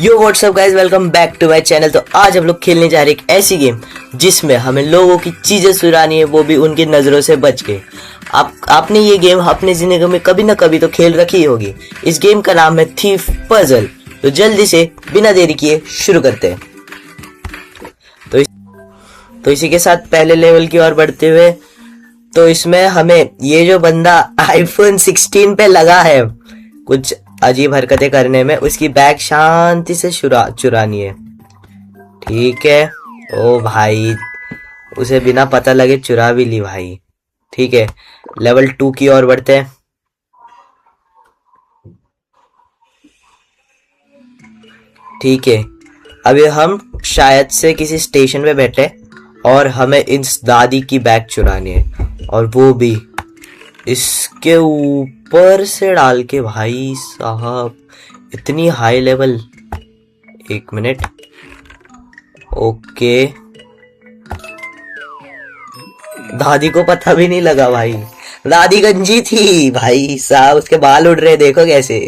Yo what's up guys, welcome back to my channel. तो आज हम लोग खेलने जा रहे हैं एक ऐसी गेम जिसमें हमें लोगों की चीजें चुरानी है, वो भी उनकी नजरों से बच के। आपने ये गेम अपनी जिंदगी में कभी ना कभी तो खेल रखी ही होगी। इस गेम का नाम है थीफ पजल। तो जल्दी से बिना देरी किए शुरू करते हैं। तो इसी के साथ पहले लेवल की ओर बढ़ते हुए, तो इसमें हमें ये जो बंदा आईफोन 16 पे लगा है कुछ अजीब हरकतें करने में, उसकी बैग शांति से चुरानी है। ठीक है। ओ भाई, उसे बिना पता लगे चुरा भी ली भाई। ठीक है, लेवल 2 की ओर बढ़ते हैं। ठीक है, अभी हम शायद से किसी स्टेशन पे बैठे और हमें इस दादी की बैग चुरानी है, और वो भी इसके ऊपर से डाल के। भाई साहब, इतनी हाई लेवल। एक मिनट। ओके, दादी को पता भी नहीं लगा भाई। दादी गंजी थी भाई साहब, उसके बाल उड़ रहे, देखो कैसे।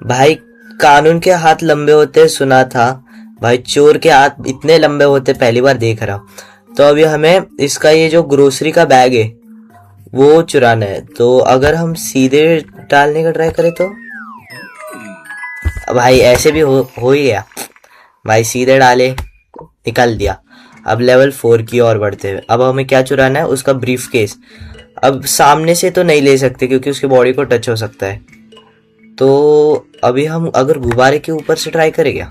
भाई कानून के हाथ लंबे होते सुना था, भाई चोर के हाथ इतने लंबे होते पहली बार देख रहा हूं। तो अभी हमें इसका ये जो ग्रोसरी का बैग है वो चुराना है। तो अगर हम सीधे डालने का ट्राई करें तो भाई ऐसे भी हो ही गया भाई। सीधे डाले, निकाल दिया। अब लेवल 4 की ओर बढ़ते हुए, अब हमें क्या चुराना है? उसका ब्रीफ केस। अब सामने से तो नहीं ले सकते क्योंकि उसकी बॉडी को टच हो सकता है। तो अभी हम अगर गुब्बारे के ऊपर से ट्राई करें क्या?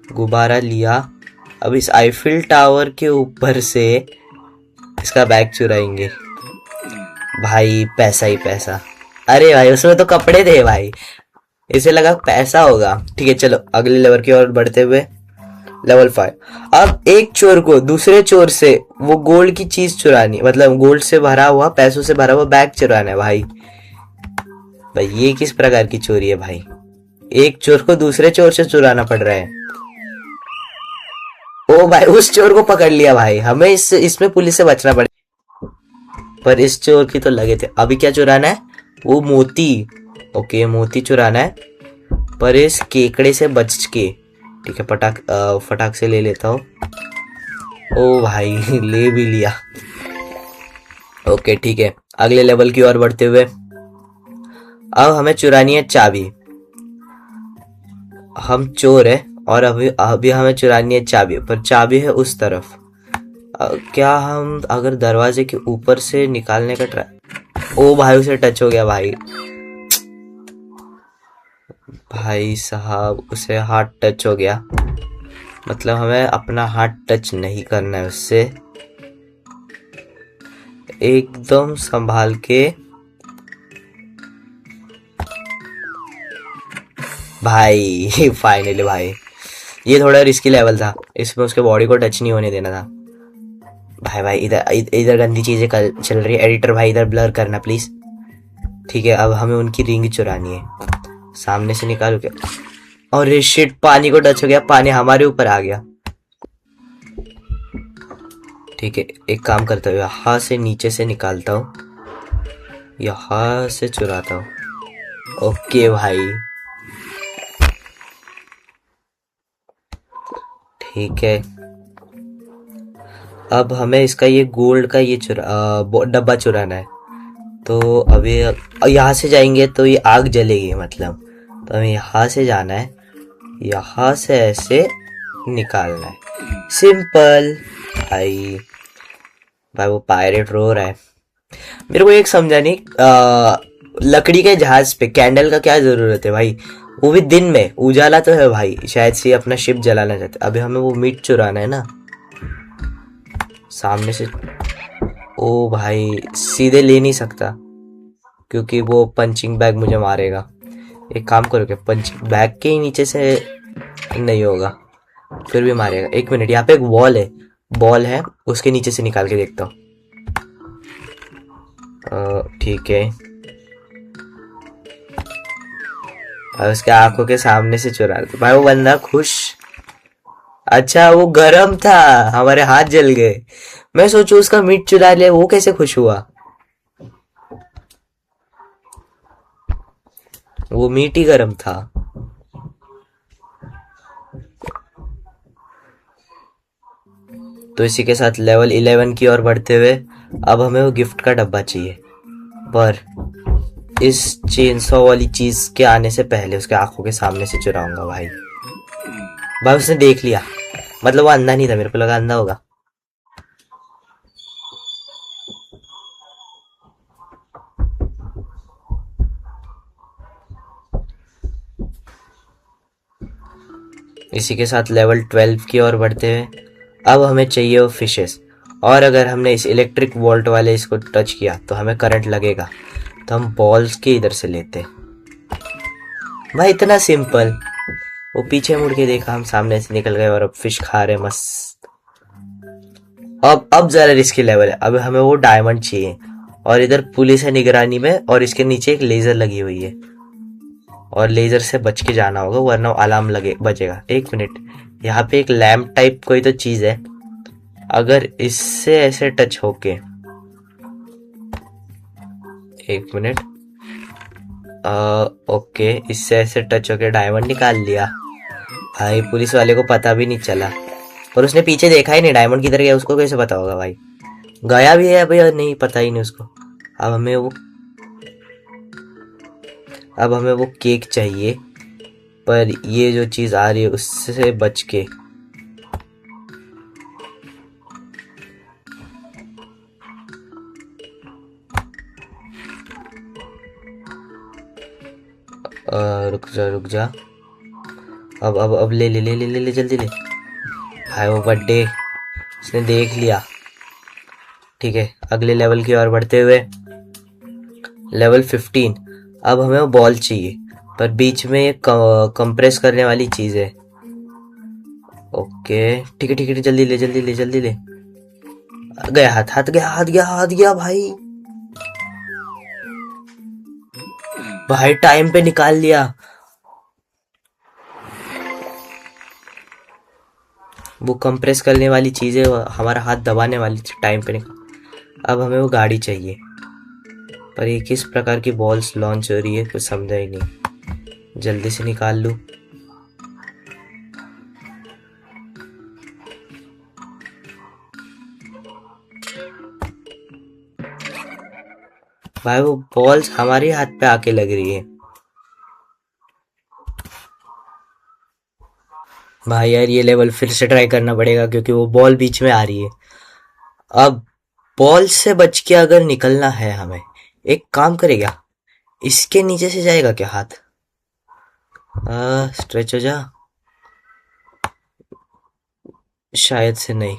गुब्बारा लिया, अब इस आईफिल टावर के ऊपर से इसका बैग चुराएंगे। भाई पैसा ही पैसा। अरे भाई, उसमें तो कपड़े थे भाई, इसे लगा पैसा होगा। ठीक है, चलो अगले लेवल की ओर बढ़ते हुए, लेवल 5। अब एक चोर को दूसरे चोर से वो गोल्ड की चीज चुरानी, मतलब गोल्ड से भरा हुआ, पैसों से भरा हुआ बैग चुराना है भाई। भाई ये किस प्रकार की चोरी है भाई? एक चोर को दूसरे चोर से चुराना पड़ रहा है। ओ भाई, उस चोर को पकड़ लिया भाई। हमें इसमें पुलिस से बचना पड़े, पर इस चोर की तो लगे थे। अभी क्या चुराना है? वो मोती। ओके, मोती चुराना है, पर इस केकड़े से बच के। ठीक है, फटाक से ले लेता हूँ। ओ भाई ले भी लिया। ओके ठीक है, अगले लेवल की ओर बढ़ते हुए, अब हमें चुरानी है चाबी। हम चोर है और अभी हमें चुरानी है चाबी, पर चाबी है उस तरफ। क्या हम अगर दरवाजे के ऊपर से निकालने का ट्राई? ओ भाई, उसे टच हो गया भाई। भाई साहब, उसे हाथ टच हो गया, मतलब हमें अपना हाथ टच नहीं करना है उससे। एकदम संभाल के भाई फाइनली भाई, ये थोड़ा रिस्की लेवल था, इसमें उसके बॉडी को टच नहीं होने देना था। भाई इधर इधर गंदी चीजें चल रही है। एडिटर भाई इधर ब्लर करना प्लीज। ठीक है, अब हमें उनकी रिंग चुरानी है। सामने से निकालो क्या? और शिट, पानी को टच हो गया, पानी हमारे ऊपर आ गया। ठीक है, एक काम करता हूँ, यहाँ से नीचे से निकालता हूँ, यहाँ से चुराता हूँ। ओके भाई, ठीक है। अब हमें इसका ये गोल्ड का ये डब्बा चुराना है। तो अभी यहाँ से जाएंगे तो ये आग जलेगी, मतलब तो हमें यहाँ से जाना है, यहाँ से ऐसे निकालना है। सिंपल भाई। भाई वो पायरेट रो रहा है। मेरे को एक समझा नहीं, लकड़ी के जहाज पे कैंडल का क्या जरूरत है भाई? वो भी दिन में, उजाला तो है भाई, शायद से अपना शिप जलाना चाहते। अभी हमें वो मीट चुराना है ना, सामने से। ओ भाई, सीधे ले नहीं सकता क्योंकि वो पंचिंग बैग मुझे मारेगा। एक काम करो, क्या पंचिंग बैग के ही नीचे से नहीं होगा, फिर भी मारेगा। एक मिनट, यहाँ पे एक बॉल है, उसके नीचे से निकाल के देखता हूँ। ठीक है, और उसके आंखों के सामने से चुरा लिया भाई। वो बंदा खुश। अच्छा, वो गरम था, हमारे हाथ जल गए। मैं सोचू उसका मीट चुरा लिया, वो कैसे खुश हुआ? वो मीट ही गर्म था। तो इसी के साथ लेवल 11 की ओर बढ़ते हुए अब हमें वो गिफ्ट का डब्बा चाहिए, पर इस चेनसॉ वाली चीज के आने से पहले उसके आंखों के सामने से चुराऊंगा भाई। भाई उसने देख लिया, मतलब वो अंधा नहीं था, मेरे को लगा अंधा होगा। इसी के साथ लेवल 12 की ओर बढ़ते हुए अब हमें चाहिए वो फिशेस, और अगर हमने इस इलेक्ट्रिक वोल्ट वाले इसको टच किया तो हमें करंट लगेगा, तो हम बॉल्स के इधर से लेते। भाई इतना सिंपल। वो पीछे मुड़ के देखा, हम सामने से निकल गए और अब फिश खा रहे मस्त। अब जरा रिस्की लेवल है, अब हमें वो डायमंड चाहिए, और इधर पुलिस है निगरानी में, और इसके नीचे एक लेजर लगी हुई है, और लेजर से बच के जाना होगा वरना अलार्म लगे बजेगा। एक मिनट, यहाँ पे एक लैम्प टाइप कोई तो चीज है, अगर इससे ऐसे टच होके, एक मिनट, ओके, इससे ऐसे टच होके डायमंड निकाल लिया। भाई पुलिस वाले को पता भी नहीं चला, पर उसने पीछे देखा ही नहीं डायमंड किधर गया, उसको कैसे पता होगा भाई। गया भी है भाई, नहीं पता ही नहीं उसको। अब हमें वो अब हमें वो केक चाहिए, पर ये जो चीज आ रही है उससे बच के। रुक जा रुक जा, अब ले ले ले ले ले ले जल्दी ले। भाई वो बर्थडे उसने देख लिया। ठीक है, अगले लेवल की ओर बढ़ते हुए लेवल 15। अब हमें वो बॉल चाहिए, पर बीच में एक कंप्रेस करने वाली चीज है। ओके ठीक है ठीक है, जल्दी ले जल्दी ले जल्दी ले। गया, हाथ गया भाई। भाई टाइम पे निकाल लिया। वो कंप्रेस करने वाली चीज है, हमारा हाथ दबाने वाली थी, टाइम पे निकाल। अब हमें वो गाड़ी चाहिए, पर ये किस प्रकार की बॉल्स लॉन्च हो रही है कुछ समझा ही नहीं। जल्दी से निकाल लूं। भाई वो बॉल्स हमारे हाथ पे आके लग रही है। भाई यार ये लेवल फिर से ट्राई करना पड़ेगा, क्योंकि वो बॉल बीच में आ रही है। अब बॉल से बच के अगर निकलना है हमें, एक काम करेगा, इसके नीचे से जाएगा क्या हाथ? स्ट्रेच हो जा। शायद से नहीं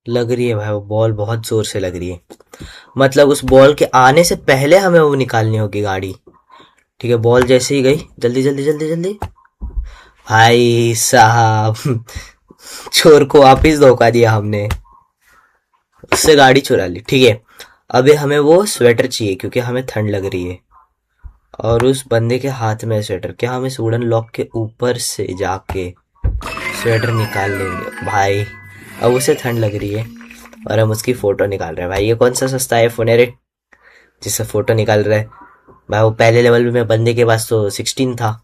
लग रही है भाई, वो बॉल बहुत जोर से लग रही है। मतलब उस बॉल के आने से पहले हमें वो निकालनी होगी गाड़ी। ठीक है, बॉल जैसे ही गई, जल्दी जल्दी जल्दी जल्दी। भाई साहब चोर को वापिस धोखा दिया हमने, उससे गाड़ी चुरा ली। ठीक है, अभी हमें वो स्वेटर चाहिए क्योंकि हमें ठंड लग रही है, और उस बंदे के हाथ में स्वेटर। क्या हम इस वुडन लॉक के ऊपर से जाके स्वेटर निकाल लेंगे? भाई अब उसे ठंड लग रही है और हम उसकी फोटो निकाल रहे हैं। भाई ये कौन सा सस्ता है फोन है रे जिससे फोटो निकाल रहे हैं? भाई वो पहले लेवल में बंदे के पास तो 16 था।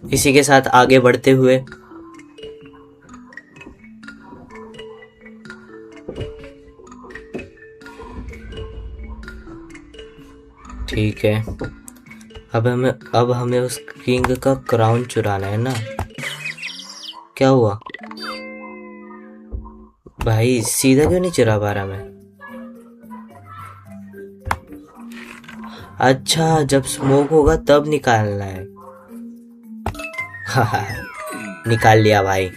इसी के साथ आगे बढ़ते हुए ठीक है, अब हमें उस किंग का क्राउन चुराना है ना। क्या हुआ भाई, सीधा क्यों नहीं चुरा पा रहा मैं? अच्छा, जब स्मोक होगा तब निकालना है। निकाल लिया भाई।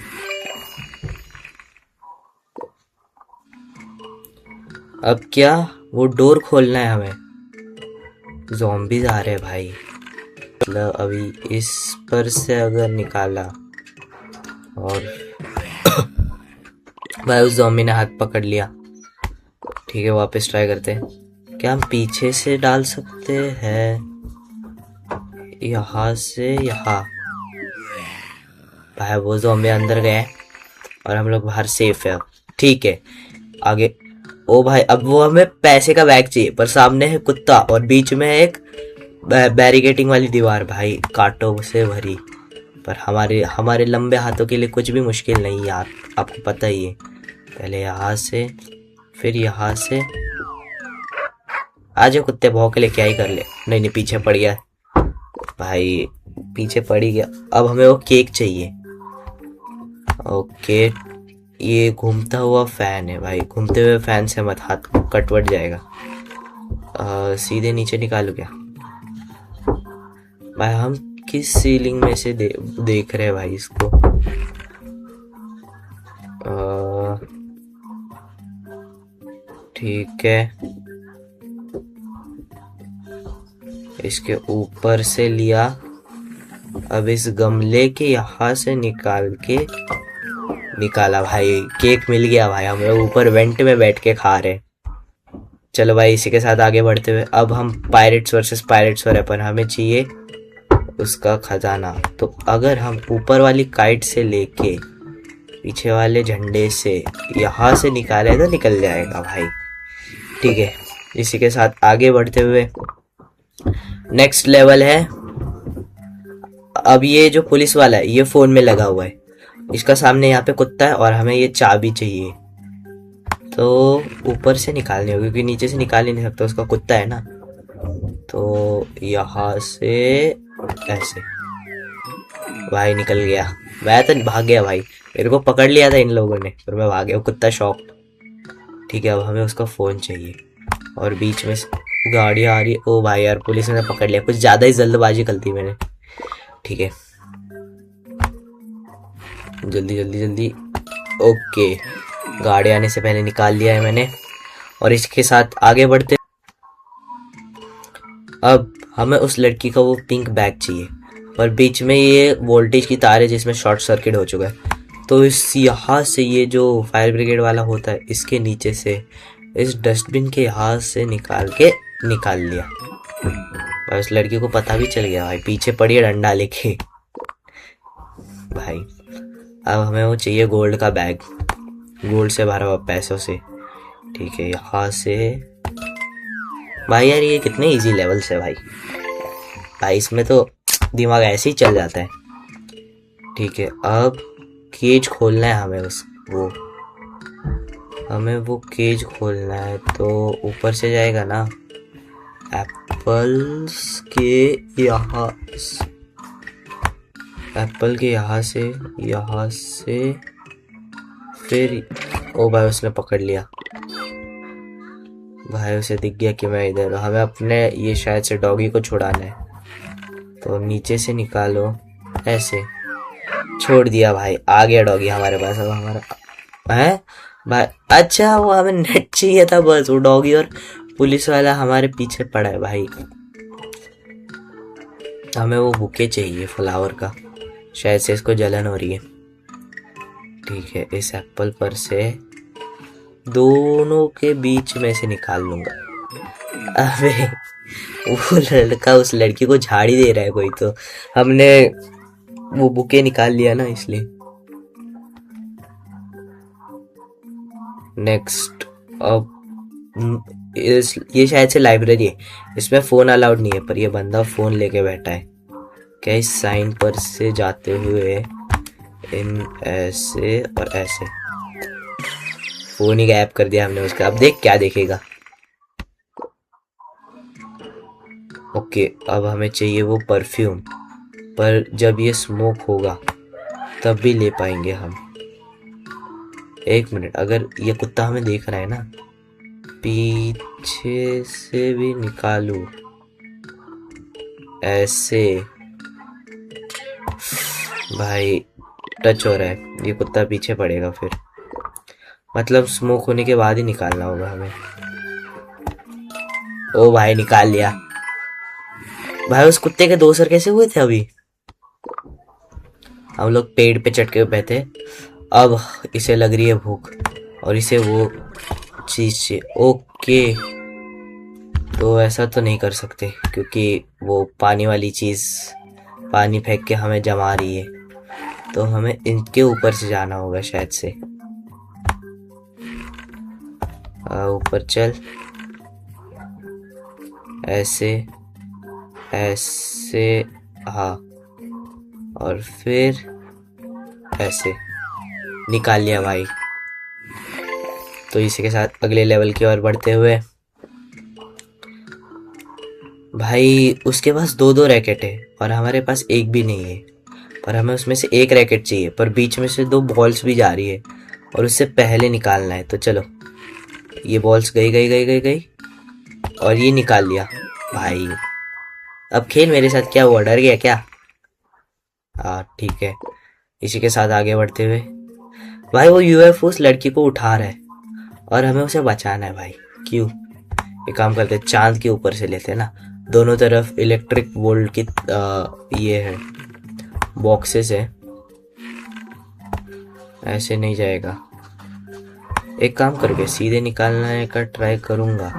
अब क्या, वो डोर खोलना है हमें। ज़ॉम्बीज आ रहे हैं भाई, मतलब अभी इस पर से अगर निकाला और भाई उस ज़ॉम्बी ने हाथ पकड़ लिया। ठीक है, वापस ट्राई करते हैं। क्या हम पीछे से डाल सकते हैं? यहाँ से यहाँ। भाई वो ज़ॉम्बी अंदर गए और हम लोग बाहर सेफ है अब। ठीक है, आगे ओ भाई, अब वो हमें पैसे का बैग चाहिए, पर सामने है कुत्ता और बीच में है एक बैरिकेटिंग वाली दीवार भाई, कांटों से भरी। पर हमारे हमारे लंबे हाथों के लिए कुछ भी मुश्किल नहीं यार, आपको पता ही है। पहले यहाँ से, फिर यहाँ से। आ जाओ कुत्ते, भौंक ले, क्या ही कर ले। नहीं नहीं, पीछे पड़ गया भाई, पीछे पड़ ही गया। अब हमें वो केक चाहिए। ओके, ये घूमता हुआ फैन है भाई, घूमते हुए फैन से मत, हाथ कटवट जाएगा। सीधे नीचे निकालू क्या भाई? हम किस सीलिंग में से देख रहे हैं भाई इसको? ठीक है, इसके ऊपर से लिया। अब इस गमले के यहाँ से निकाला भाई, केक मिल गया भाई। हम लोग ऊपर वेंट में बैठ के खा रहे। चलो भाई, इसी के साथ आगे बढ़ते हुए अब हम पायरेट्स वर्सेस पायरेट्स हो रहे, पर हमें चाहिए उसका खजाना। तो अगर हम ऊपर वाली काइट से लेके पीछे वाले झंडे से यहाँ से निकाले तो निकल जाएगा भाई। ठीक है, इसी के साथ आगे बढ़ते हुए नेक्स्ट लेवल है। अब ये जो पुलिस वाला है ये फोन में लगा हुआ है, इसका सामने यहाँ पे कुत्ता है और हमें ये चाबी चाहिए। तो ऊपर से निकालनी होगी क्योंकि नीचे से निकाल ही नहीं सकता, उसका कुत्ता है ना। तो यहाँ से ऐसे भाई निकल गया। मैं तो भाग गया भाई, मेरे को पकड़ लिया था इन लोगों ने, पर मैं भाग गया, कुत्ता शॉक। ठीक है, अब हमें उसका फोन चाहिए और बीच में गाड़ी आ रही। ओ भाई यार, पुलिस ने पकड़ लिया, कुछ ज्यादा ही जल्दबाजी कर दी मैंने। ठीक है, जल्दी जल्दी जल्दी। ओके, गाड़ी आने से पहले निकाल लिया है मैंने। और इसके साथ आगे बढ़ते, अब हमें उस लड़की का वो पिंक बैग चाहिए, पर बीच में ये वोल्टेज की तार है जिसमें शॉर्ट सर्किट हो चुका है। तो इस यहाँ से ये जो फायर ब्रिगेड वाला होता है, इसके नीचे से इस डस्टबिन के यहाँ से निकाल लिया भाई। उस लड़की को पता भी चल गया भाई, पीछे पड़ी है डंडा लेके भाई। अब हमें वो चाहिए गोल्ड का बैग, गोल्ड से भरा हुआ पैसों से। ठीक है, यहाँ से भाई यार, ये कितने इजी लेवल से भाई इसमें तो दिमाग ऐसे ही चल जाता है। ठीक है, अब केज खोलना है हमें, हमें वो केज खोलना है। तो ऊपर से जाएगा ना, एप्पल्स के यहाँ, एप्पल के यहाँ से फिर। ओ भाई, उसने पकड़ लिया भाई, उसे दिख गया कि मैं इधर। हमें अपने ये शायद से डॉगी को छुड़ाना है, तो नीचे से निकालो ऐसे। छोड़ दिया भाई, आ गया डॉगी हमारे पास। अब हमारा है भाई, अच्छा वो हमें नेट चाहिए था बस। वो डॉगी और पुलिस वाला हमारे पीछे पड़ा है भाई। हमें वो बुके चाहिए फ्लावर का, शायद से इसको जलन हो रही है। ठीक है, इस एप्पल पर से दोनों के बीच में से निकाल लूंगा। अबे वो लड़का उस लड़की को झाड़ी दे रहा है कोई, तो हमने वो बुके निकाल लिया ना, इसलिए। नेक्स्ट, अब ये शायद से लाइब्रेरी है, इसमें फोन अलाउड नहीं है, पर ये बंदा फोन लेके बैठा है। क्या इस साइन पर से जाते हुए इन ऐसे और ऐसे, फोन ही गायब कर दिया हमने उसका। अब देख क्या देखेगा। ओके, अब हमें चाहिए वो परफ्यूम, पर जब ये स्मोक होगा तब भी ले पाएंगे हम। एक मिनट, अगर ये कुत्ता हमें देख रहा है ना, पीछे से भी निकालू ऐसे भाई, टच हो रहा है, ये कुत्ता पीछे पड़ेगा फिर, मतलब स्मोक होने के बाद ही निकालना होगा हमें। ओ भाई, निकाल लिया भाई। उस कुत्ते के 2 सर कैसे हुए थे अभी? हम लोग पेड़ पे चढ़ के बैठे। अब इसे लग रही है भूख और इसे वो चीज से। ओके, तो ऐसा तो नहीं कर सकते क्योंकि वो पानी वाली चीज पानी फेंक के हमें जमा रही है, तो हमें इनके ऊपर से जाना होगा शायद से। ऊपर चल, ऐसे ऐसे, हाँ, और फिर ऐसे निकाल लिया भाई। तो इसी के साथ अगले लेवल की ओर बढ़ते हुए, भाई उसके पास दो दो रैकेट है और हमारे पास एक भी नहीं है, पर हमें उसमें से एक रैकेट चाहिए, पर बीच में से दो बॉल्स भी जा रही है और उससे पहले निकालना है। तो चलो, ये बॉल्स गई गई गई गई गई और ये निकाल लिया भाई। अब खेल मेरे साथ, क्या हुआ, डर गया क्या? हाँ ठीक है। इसी के साथ आगे बढ़ते हुए, भाई वो यूएफओ उस लड़की को उठा रहा है और हमें उसे बचाना है भाई। क्यों? एक काम करते हैं, चांद के ऊपर से लेते हैं ना, दोनों तरफ इलेक्ट्रिक वोल्ट की ये है, बॉक्सेस है, ऐसे नहीं जाएगा। एक काम करके सीधे निकालने का ट्राई करूंगा।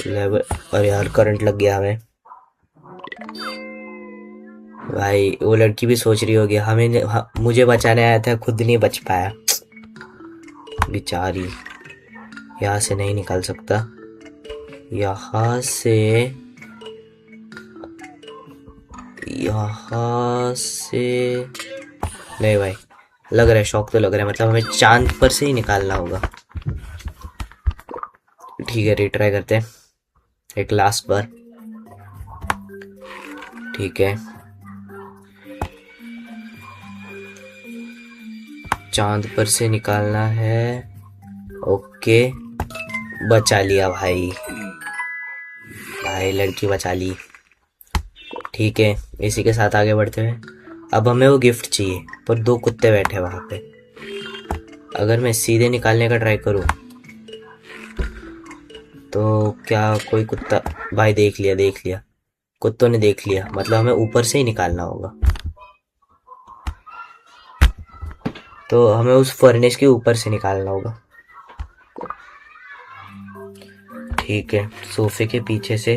लेवल, और यार करंट लग गया हमें। भाई वो लड़की भी सोच रही होगी मुझे बचाने आया था, खुद नहीं बच पाया बेचारी। यहाँ से नहीं निकाल सकता, यहाँ से, यहाँ से नहीं भाई, लग रहा है शौक तो लग रहा है, मतलब हमें चांद पर से ही निकालना होगा। ठीक है, रिट्राई करते हैं एक लास्ट बार। ठीक है, चांद पर से निकालना है। ओके, बचा लिया भाई, भाई लड़की बचा ली। ठीक है, इसी के साथ आगे बढ़ते हैं। अब हमें वो गिफ्ट चाहिए, पर दो कुत्ते बैठे हैं वहां पे। अगर मैं सीधे निकालने का ट्राई करूं तो क्या कोई कुत्ता, भाई देख लिया देख लिया, कुत्तों ने देख लिया, मतलब हमें ऊपर से ही निकालना होगा। तो हमें उस फर्नेस के ऊपर से निकालना होगा। ठीक है, सोफे के पीछे से,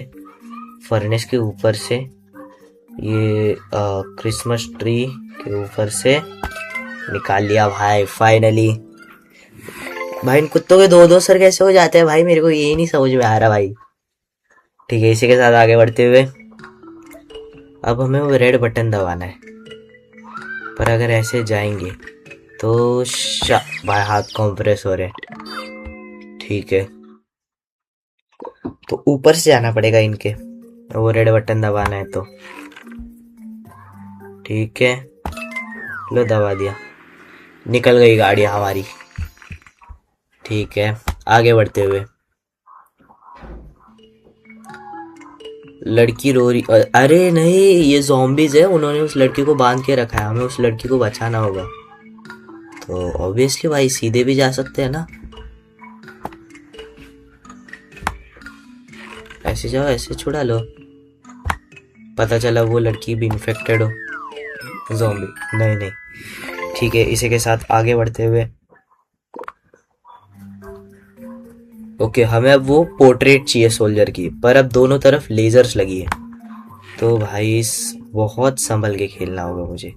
फर्नेस के ऊपर से, ये क्रिसमस ट्री के ऊपर से निकाल लिया भाई फाइनली। भाई इन कुत्तों के दो दो सर कैसे हो जाते हैं भाई, मेरे को यही नहीं समझ में आ रहा भाई। ठीक है, इसी के साथ आगे बढ़ते हुए, अब हमें वो रेड बटन दबाना है, पर अगर ऐसे जाएंगे तो भाई हाथ कॉम्प्रेस हो रहे। ठीक है, तो ऊपर से जाना पड़ेगा इनके, वो रेड बटन दबाना है तो। ठीक है, लो दबा दिया, निकल गई गाड़ी हमारी। ठीक है, आगे बढ़ते हुए, लड़की रो रही, अरे नहीं ये ज़ॉम्बीज है, उन्होंने उस लड़की को बांध के रखा है, हमें उस लड़की को बचाना होगा। तो ऑब्वियसली भाई सीधे भी जा सकते हैं ना, ऐसे जाओ, ऐसे छुड़ा लो। पता चला वो लड़की भी इन्फेक्टेड हो, ज़ॉम्बी नहीं नहीं। ठीक है, इसी के साथ आगे बढ़ते हुए, ओके हमें अब वो पोर्ट्रेट चाहिए सोल्जर की, पर अब दोनों तरफ लेजर्स लगी है, तो भाई बहुत संभल के खेलना होगा मुझे।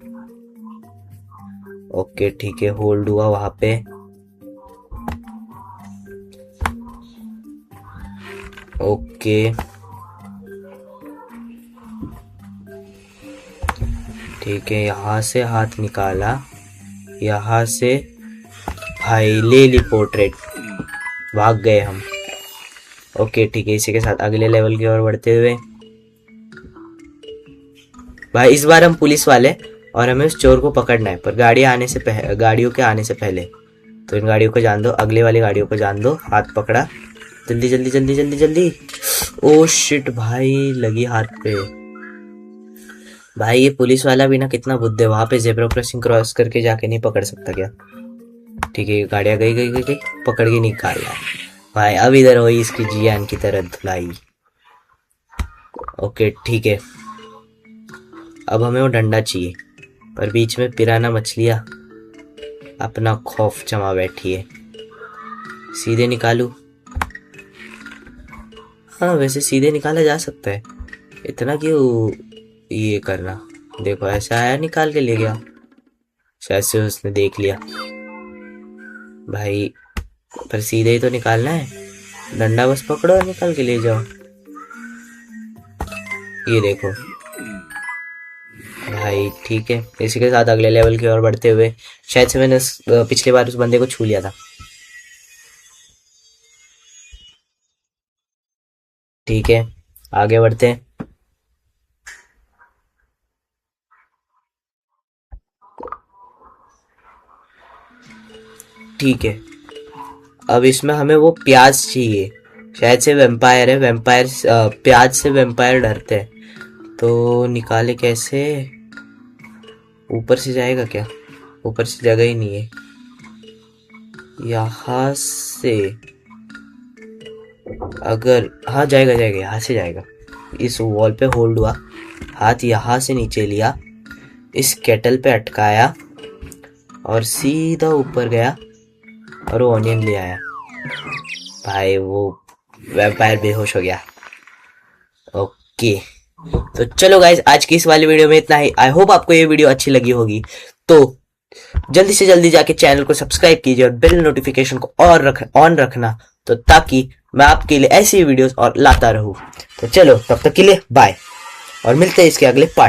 ओके ठीक है, होल्ड हुआ वहां पे। ओके ठीक है, यहाँ से हाथ निकाला, यहाँ से, भाई ले ली पोर्ट्रेट, भाग गए हम। ओके ठीक है, इसी के साथ अगले लेवल की ओर बढ़ते हुए, भाई इस बार हम पुलिस वाले और हमें उस चोर को पकड़ना है, पर गाड़ियों के आने से पहले। तो इन गाड़ियों को जान दो, अगले वाली गाड़ियों को जान दो, हाथ पकड़ा, जल्दी जल्दी जल्दी जल्दी जल्दी। ओ शिट भाई, लगी हाथ पे। भाई ये पुलिस वाला भी ना कितना बुद्धे, वहां पे जेब्रा क्रॉसिंग क्रॉस करके जाके नहीं पकड़ सकता क्या? ठीक है, गाड़ियां गई गई गई गई, पकड़ के निकाला भाई। अब इधर हुई इसकी जियान की तरह धुलाई। ओके ठीक है, अब हमें वो डंडा चाहिए, पर बीच में पिराना मछलियां अपना खौफ जमा बैठी है। सीधे निकालू? हाँ वैसे सीधे निकाला जा सकता है, इतना क्यों ये करना। देखो ऐसा आया, निकाल के ले गया, शायद से उसने देख लिया। भाई पर सीधे ही तो निकालना है, डंडा बस पकड़ो और निकाल के ले जाओ। ये देखो भाई, ठीक है। इसी के साथ अगले लेवल की ओर बढ़ते हुए, शायद से मैंने पिछली बार उस बंदे को छू लिया था। ठीक है, आगे बढ़ते हैं। ठीक है, अब इसमें हमें वो प्याज चाहिए। शायद से वेम्पायर है, वेम्पायर प्याज से वेम्पायर डरते हैं। तो निकाले कैसे? ऊपर से जाएगा क्या? ऊपर से जगह ही नहीं है। यहाँ से अगर, हाँ जाएगा जाएगा, यहाँ से जाएगा। इस वॉल पे होल्ड हुआ, हाथ यहाँ से नीचे लिया, इस केटल पे अटकाया और सीधा ऊपर गया और वो ऑनियन ले आया। भाई वो वैम्पायर बेहोश हो गया। ओके, तो चलो गाइज, आज की इस वाली वीडियो में इतना ही। आई होप आपको ये वीडियो अच्छी लगी होगी। तो जल्दी से जल्दी जाके चैनल को सब्सक्राइब कीजिए और बेल नोटिफिकेशन को ऑन रखना, तो ताकि मैं आपके लिए ऐसी वीडियोस और लाता रहूं। तो चलो, तब तक के लिए बाय, और मिलते हैं इसके अगले पार्ट।